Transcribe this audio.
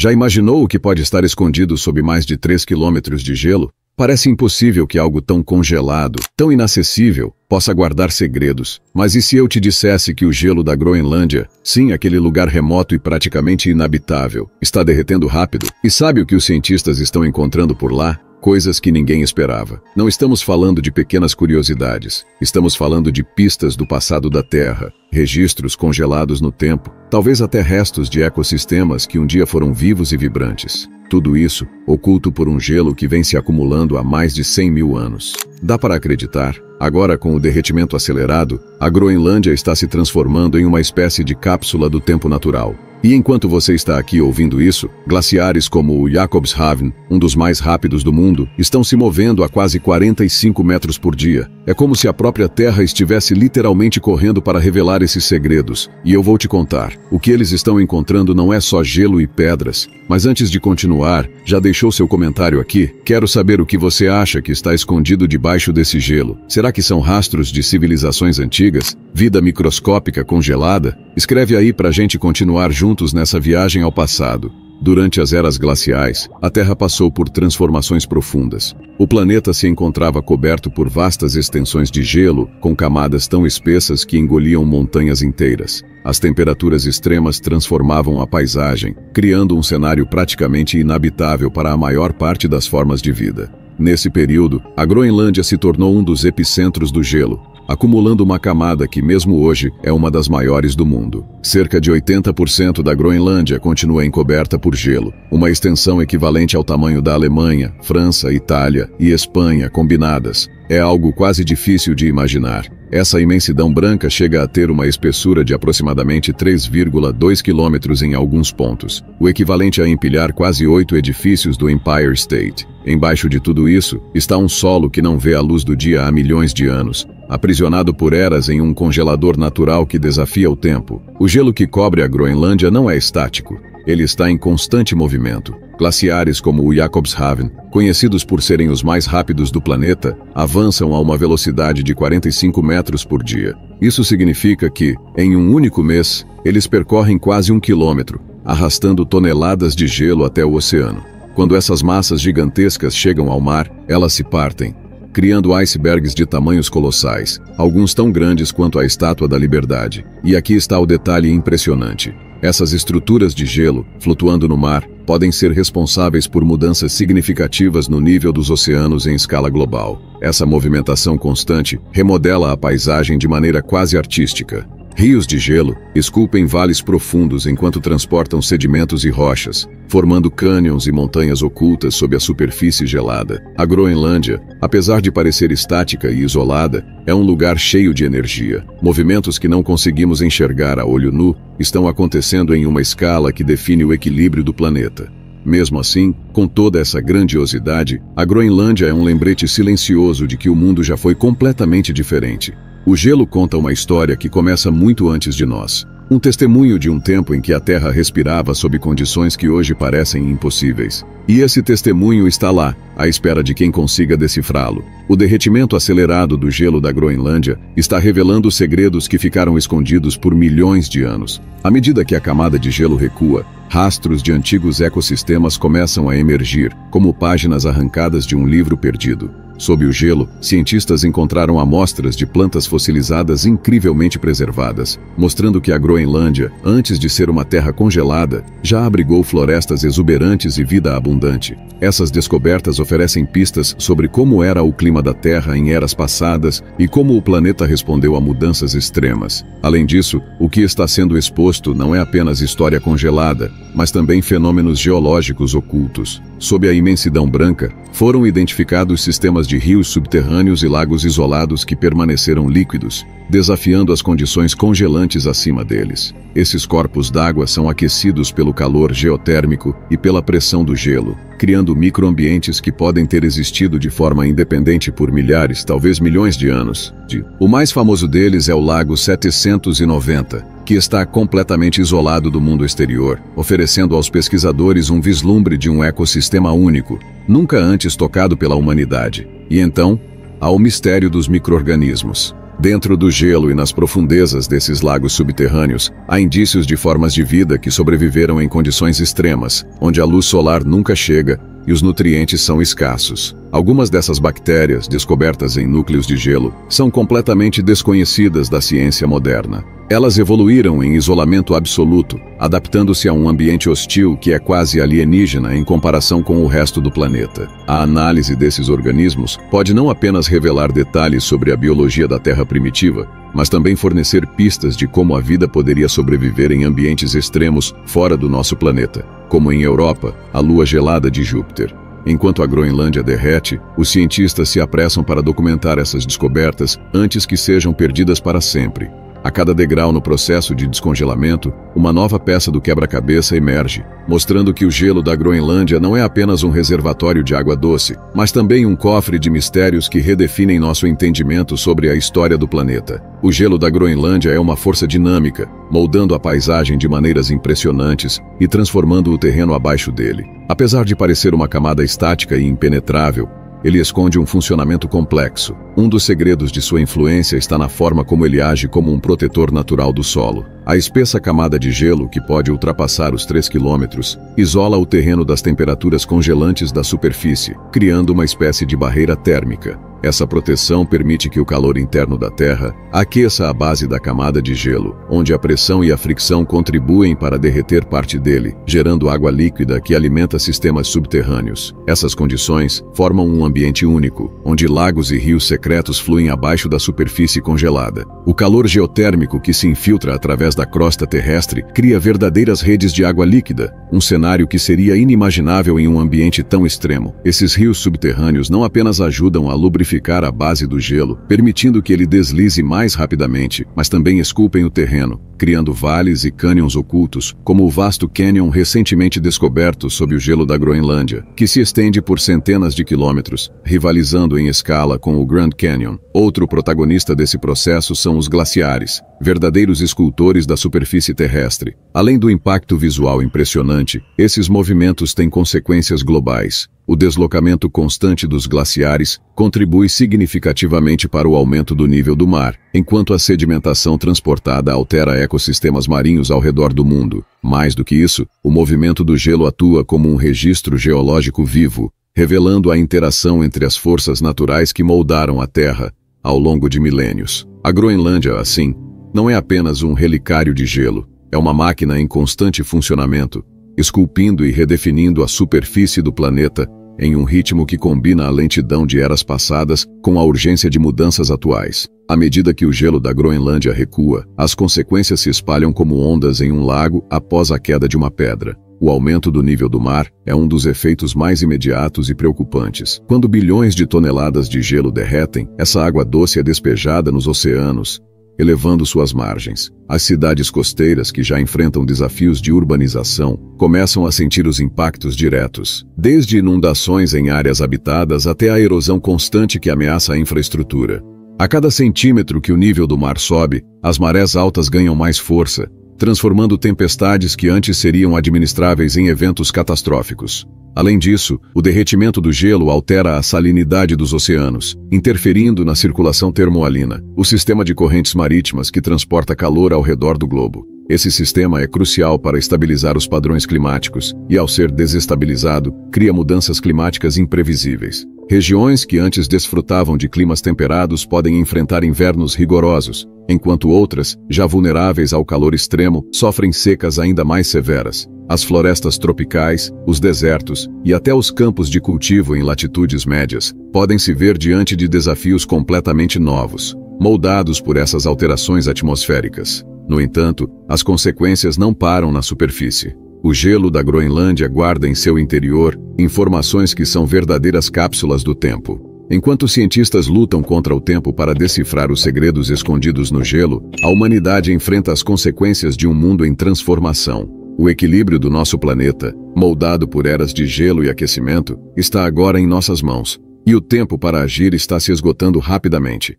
Já imaginou o que pode estar escondido sob mais de 3 quilômetros de gelo? Parece impossível que algo tão congelado, tão inacessível, possa guardar segredos. Mas e se eu te dissesse que o gelo da Groenlândia, sim, aquele lugar remoto e praticamente inabitável, está derretendo rápido? E sabe o que os cientistas estão encontrando por lá? Coisas que ninguém esperava. Não estamos falando de pequenas curiosidades. Estamos falando de pistas do passado da Terra, registros congelados no tempo, talvez até restos de ecossistemas que um dia foram vivos e vibrantes. Tudo isso oculto por um gelo que vem se acumulando há mais de 100 mil anos. Dá para acreditar? Agora, com o derretimento acelerado, a Groenlândia está se transformando em uma espécie de cápsula do tempo natural. E enquanto você está aqui ouvindo isso, glaciares como o Jakobshavn, um dos mais rápidos do mundo, estão se movendo a quase 45 metros por dia. É como se a própria Terra estivesse literalmente correndo para revelar esses segredos. E eu vou te contar. O que eles estão encontrando não é só gelo e pedras. Mas antes de continuar, já deixou seu comentário aqui? Quero saber o que você acha que está escondido debaixo desse gelo. Será que são rastros de civilizações antigas? Vida microscópica congelada? Escreve aí pra gente continuar juntos nessa viagem ao passado. Durante as eras glaciais, a Terra passou por transformações profundas. O planeta se encontrava coberto por vastas extensões de gelo, com camadas tão espessas que engoliam montanhas inteiras. As temperaturas extremas transformavam a paisagem, criando um cenário praticamente inabitável para a maior parte das formas de vida. Nesse período, a Groenlândia se tornou um dos epicentros do gelo, acumulando uma camada que, mesmo hoje, é uma das maiores do mundo. Cerca de 80% da Groenlândia continua encoberta por gelo, uma extensão equivalente ao tamanho da Alemanha, França, Itália e Espanha combinadas. É algo quase difícil de imaginar. Essa imensidão branca chega a ter uma espessura de aproximadamente 3,2 quilômetros em alguns pontos, o equivalente a empilhar quase 8 edifícios do Empire State. Embaixo de tudo isso, está um solo que não vê a luz do dia há milhões de anos, aprisionado por eras em um congelador natural que desafia o tempo. O gelo que cobre a Groenlândia não é estático. Ele está em constante movimento. Glaciares como o Jakobshavn, conhecidos por serem os mais rápidos do planeta, avançam a uma velocidade de 45 metros por dia. Isso significa que, em um único mês, eles percorrem quase 1 quilômetro, arrastando toneladas de gelo até o oceano. Quando essas massas gigantescas chegam ao mar, elas se partem, criando icebergs de tamanhos colossais, alguns tão grandes quanto a Estátua da Liberdade. E aqui está o detalhe impressionante. Essas estruturas de gelo, flutuando no mar, podem ser responsáveis por mudanças significativas no nível dos oceanos em escala global. Essa movimentação constante remodela a paisagem de maneira quase artística. Rios de gelo esculpem vales profundos enquanto transportam sedimentos e rochas, formando cânions e montanhas ocultas sob a superfície gelada. A Groenlândia, apesar de parecer estática e isolada, é um lugar cheio de energia. Movimentos que não conseguimos enxergar a olho nu estão acontecendo em uma escala que define o equilíbrio do planeta. Mesmo assim, com toda essa grandiosidade, a Groenlândia é um lembrete silencioso de que o mundo já foi completamente diferente. O gelo conta uma história que começa muito antes de nós. Um testemunho de um tempo em que a Terra respirava sob condições que hoje parecem impossíveis. E esse testemunho está lá, à espera de quem consiga decifrá-lo. O derretimento acelerado do gelo da Groenlândia está revelando segredos que ficaram escondidos por milhões de anos. À medida que a camada de gelo recua, rastros de antigos ecossistemas começam a emergir, como páginas arrancadas de um livro perdido. Sob o gelo, cientistas encontraram amostras de plantas fossilizadas incrivelmente preservadas, mostrando que a Groenlândia, antes de ser uma terra congelada, já abrigou florestas exuberantes e vida abundante. Essas descobertas oferecem pistas sobre como era o clima da Terra em eras passadas e como o planeta respondeu a mudanças extremas. Além disso, o que está sendo exposto não é apenas história congelada, mas também fenômenos geológicos ocultos. Sob a imensidão branca, foram identificados sistemas de rios subterrâneos e lagos isolados que permaneceram líquidos, desafiando as condições congelantes acima deles. Esses corpos d'água são aquecidos pelo calor geotérmico e pela pressão do gelo, criando microambientes que podem ter existido de forma independente por milhares, talvez milhões de anos. O mais famoso deles é o Lago 790, que está completamente isolado do mundo exterior, oferecendo aos pesquisadores um vislumbre de um ecossistema único, nunca antes tocado pela humanidade. E então, há o mistério dos micro-organismos. Dentro do gelo e nas profundezas desses lagos subterrâneos, há indícios de formas de vida que sobreviveram em condições extremas, onde a luz solar nunca chega e os nutrientes são escassos. Algumas dessas bactérias, descobertas em núcleos de gelo, são completamente desconhecidas da ciência moderna. Elas evoluíram em isolamento absoluto, adaptando-se a um ambiente hostil que é quase alienígena em comparação com o resto do planeta. A análise desses organismos pode não apenas revelar detalhes sobre a biologia da Terra primitiva, mas também fornecer pistas de como a vida poderia sobreviver em ambientes extremos fora do nosso planeta, como em Europa, a lua gelada de Júpiter. Enquanto a Groenlândia derrete, os cientistas se apressam para documentar essas descobertas antes que sejam perdidas para sempre. A cada degrau no processo de descongelamento, uma nova peça do quebra-cabeça emerge, mostrando que o gelo da Groenlândia não é apenas um reservatório de água doce, mas também um cofre de mistérios que redefinem nosso entendimento sobre a história do planeta. O gelo da Groenlândia é uma força dinâmica, moldando a paisagem de maneiras impressionantes e transformando o terreno abaixo dele. Apesar de parecer uma camada estática e impenetrável, ele esconde um funcionamento complexo. Um dos segredos de sua influência está na forma como ele age como um protetor natural do solo. A espessa camada de gelo, que pode ultrapassar os 3 quilômetros, isola o terreno das temperaturas congelantes da superfície, criando uma espécie de barreira térmica. Essa proteção permite que o calor interno da Terra aqueça a base da camada de gelo, onde a pressão e a fricção contribuem para derreter parte dele, gerando água líquida que alimenta sistemas subterrâneos. Essas condições formam um ambiente único, onde lagos e rios secretos fluem abaixo da superfície congelada. O calor geotérmico que se infiltra através da crosta terrestre cria verdadeiras redes de água líquida, um cenário que seria inimaginável em um ambiente tão extremo. Esses rios subterrâneos não apenas ajudam a lubrificar a base do gelo, permitindo que ele deslize mais rapidamente, mas também esculpem o terreno, criando vales e cânions ocultos, como o vasto cânion recentemente descoberto sob o gelo da Groenlândia, que se estende por centenas de quilômetros, rivalizando em escala com o Grand Canyon. Outro protagonista desse processo são os glaciares, verdadeiros escultores da superfície terrestre. Além do impacto visual impressionante, esses movimentos têm consequências globais. O deslocamento constante dos glaciares contribui significativamente para o aumento do nível do mar, enquanto a sedimentação transportada altera ecossistemas marinhos ao redor do mundo. Mais do que isso, o movimento do gelo atua como um registro geológico vivo, revelando a interação entre as forças naturais que moldaram a Terra ao longo de milênios. A Groenlândia, assim, não é apenas um relicário de gelo, é uma máquina em constante funcionamento, esculpindo e redefinindo a superfície do planeta em um ritmo que combina a lentidão de eras passadas com a urgência de mudanças atuais. À medida que o gelo da Groenlândia recua, as consequências se espalham como ondas em um lago após a queda de uma pedra. O aumento do nível do mar é um dos efeitos mais imediatos e preocupantes. Quando bilhões de toneladas de gelo derretem, essa água doce é despejada nos oceanos, elevando suas margens. As cidades costeiras, que já enfrentam desafios de urbanização, começam a sentir os impactos diretos, desde inundações em áreas habitadas até a erosão constante que ameaça a infraestrutura. A cada centímetro que o nível do mar sobe, as marés altas ganham mais força, transformando tempestades que antes seriam administráveis em eventos catastróficos. Além disso, o derretimento do gelo altera a salinidade dos oceanos, interferindo na circulação termoalina, o sistema de correntes marítimas que transporta calor ao redor do globo. Esse sistema é crucial para estabilizar os padrões climáticos e, ao ser desestabilizado, cria mudanças climáticas imprevisíveis. Regiões que antes desfrutavam de climas temperados podem enfrentar invernos rigorosos, enquanto outras, já vulneráveis ao calor extremo, sofrem secas ainda mais severas. As florestas tropicais, os desertos e até os campos de cultivo em latitudes médias podem se ver diante de desafios completamente novos, moldados por essas alterações atmosféricas. No entanto, as consequências não param na superfície. O gelo da Groenlândia guarda em seu interior informações que são verdadeiras cápsulas do tempo. Enquanto cientistas lutam contra o tempo para decifrar os segredos escondidos no gelo, a humanidade enfrenta as consequências de um mundo em transformação. O equilíbrio do nosso planeta, moldado por eras de gelo e aquecimento, está agora em nossas mãos, e o tempo para agir está se esgotando rapidamente.